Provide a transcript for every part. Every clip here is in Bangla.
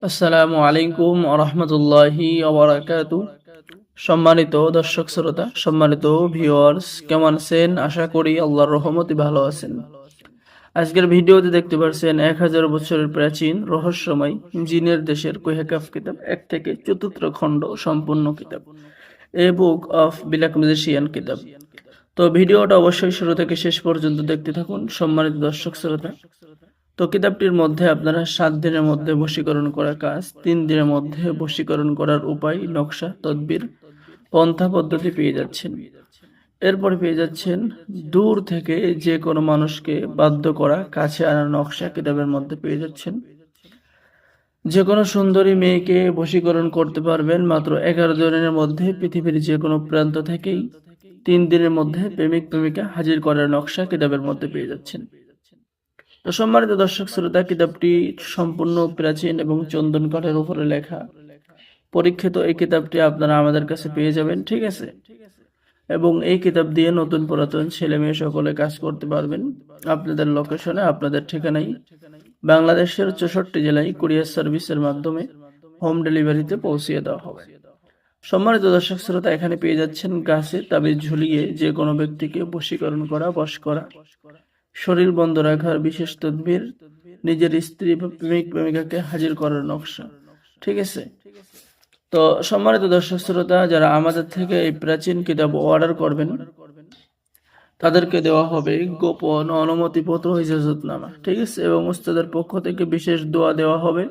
আসসালামু আলাইকুম রহমতুল্লাহি ওবারাকাতু। সম্মানিত দর্শক শ্রোতা, সম্মানিত ভিউয়ার্স, কেমন আছেন? আশা করি আল্লাহর রহমতে ভালো আছেন। আজকের ভিডিওতে দেখতে পাচ্ছেন 1000 বছরের প্রাচীন রহস্যময় জিনের দেশের কুহেকাফ কিতাব 1 থেকে 4 খণ্ড সম্পূর্ণ কিতাব, এ বুক অফ ব্ল্যাক ম্যাজিশিয়ান কিতাব। তো ভিডিওটা অবশ্যই শুরু থেকে শেষ পর্যন্ত দেখতে থাকুন সম্মানিত দর্শক শ্রোতা। তো কিতাবটির মধ্যে আপনারা 7 দিনের মধ্যে বশীকরণ করা কাজ, 3 দিনের মধ্যে বশীকরণ করার উপায়, নকশা, তদবির, পন্থা পদ্ধতি পেয়ে যাচ্ছেন। এরপরে পেয়ে যাচ্ছেন দূর থেকে যে কোনো মানুষকে বাধ্য করা কাছে আনার নকশা কিতাবের মধ্যে পেয়ে যাচ্ছেন। যে কোনো সুন্দরী মেয়েকে বশীকরণ করতে পারবেন মাত্র 11 দিনের মধ্যে পৃথিবীর যে কোনো প্রান্ত থেকেই। 3 দিনের মধ্যে প্রেমিক প্রেমিকা হাজির করার নকশা কিতাবের মধ্যে পেয়ে যাচ্ছেন। তো সম্মানিত দর্শক শ্রোতা, কিতাবটি সম্পূর্ণ প্রাচীন এবং চন্দন কাঠের উপরে লেখা। পরীক্ষিত এই কিতাবটি আপনারা আমাদের কাছে পেয়ে যাবেন, ঠিক আছে? এবং এই কিতাব দিয়ে নতুন পুরাতন ছেলে মেয়ে সকলে কাজ করতে পারবেন। আপনাদের লোকেশনে, আপনাদের ঠিকানায় বাংলাদেশের 64 জেলায় কুরিয়ার সার্ভিসের মাধ্যমে হোম ডেলিভারিতে পৌঁছিয়ে দেওয়া হবে। সম্মানিত দর্শক শ্রোতা, এখানে পেয়ে যাচ্ছেন গাছে তাবিজ ঝুলিয়ে যে কোনো ব্যক্তিকে বশীকরণ করা, বশ করা, শরীর বন্ধ রাখার বিশেষ তদবির, নিজের স্ত্রী বা প্রেমিক প্রেমিকাকে হাজির করার নকশা, ঠিক আছে? তো সম্মানিত দর্শক শ্রোতা, যারা আমাদের থেকে এই প্রাচীন কিতাব অর্ডার করবেন তাদেরকে দেওয়া হবে গোপন অনুমতিপত্র, ইজাজতনামা, ঠিক আছে? এবং উস্তাদের পক্ষ থেকে বিশেষ দোয়া দেওয়া হবে।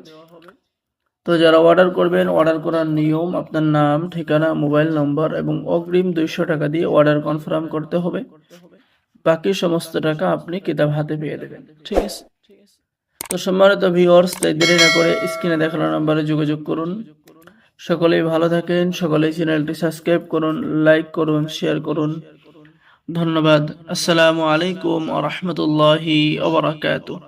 তো যারা অর্ডার করবেন, অর্ডার করার নিয়ম: আপনার নাম, ঠিকানা, মোবাইল নম্বর এবং অগ্রিম 200 টাকা দিয়ে অর্ডার কনফার্ম করতে হবে। বাকি সমস্ত টাকা আপনি কিতাব হাতে পেয়ে দেবেন, ঠিক আছে? তো সম্মানিত ভিউয়ার্স, তাই দেরি না করে স্ক্রিনে দেখানো নম্বরে যোগাযোগ করুন। সকলেই ভালো থাকেন, সকলেই চ্যানেলটি সাবস্ক্রাইব করুন, লাইক করুন, শেয়ার করুন। ধন্যবাদ। আসসালামু আলাইকুম ওয়া রাহমাতুল্লাহি ওয়া বারাকাতুহু।